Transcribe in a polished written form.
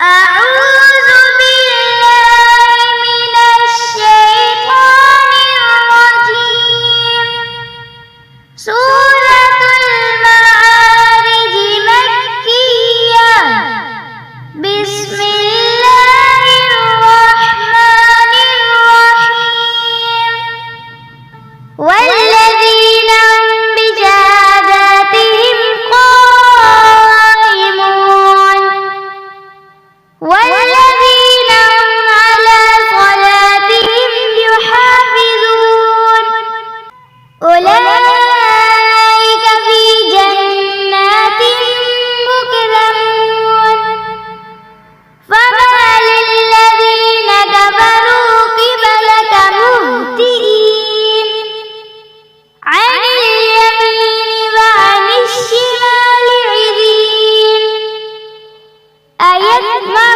أعوذ بالله من الشيطان الرجيم. سورة المعارج مكية. بسم الله الرحمن الرحيم. والذين هم بشهاداتهم قائمون والذين هم على صلاتهم يحافظون أولئك في جنات مكرمون. فما للذين كفروا قبلك مهطعين عن اليمين وعن الشمال عزين أيطمع